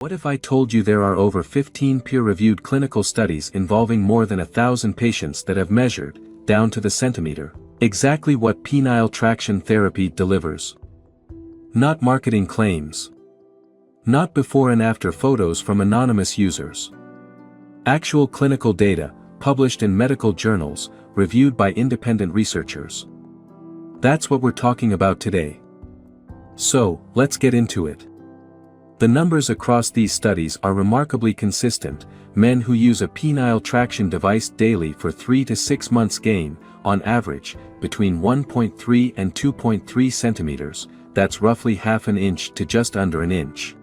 What if I told you there are over 15 peer-reviewed clinical studies involving more than 1,000 patients that have measured, down to the centimeter, exactly what penile traction therapy delivers? Not marketing claims. Not before and after photos from anonymous users. Actual clinical data, published in medical journals, reviewed by independent researchers. That's what we're talking about today. So, let's get into it. The numbers across these studies are remarkably consistent. Men who use a penile traction device daily for 3 to 6 months gain, on average, between 1.3 and 2.3 centimeters, that's roughly half an inch to just under an inch.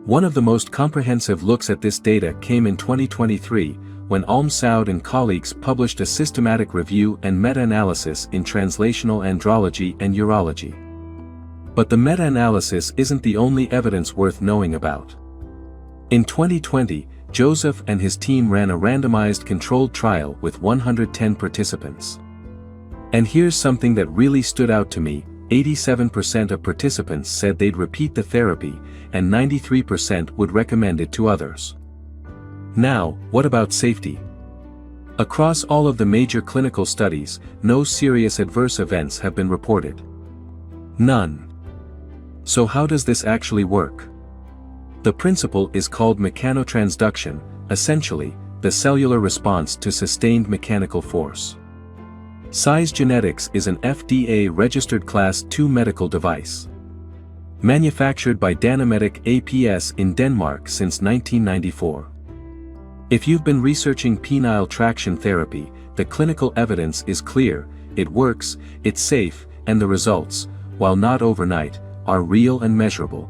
One of the most comprehensive looks at this data came in 2023, when Almsaoud and colleagues published a systematic review and meta-analysis in Translational Andrology and Urology. But the meta-analysis isn't the only evidence worth knowing about. In 2020, Joseph and his team ran a randomized controlled trial with 110 participants. And here's something that really stood out to me: 87% of participants said they'd repeat the therapy, and 93% would recommend it to others. Now, what about safety? Across all of the major clinical studies, no serious adverse events have been reported. None. So how does this actually work? The principle is called mechanotransduction, essentially, the cellular response to sustained mechanical force. SizeGenetics is an FDA-Registered Class II medical device. Manufactured by Danomedic ApS in Denmark since 1994. If you've been researching penile traction therapy, the clinical evidence is clear: it works, it's safe, and the results, while not overnight, are real and measurable.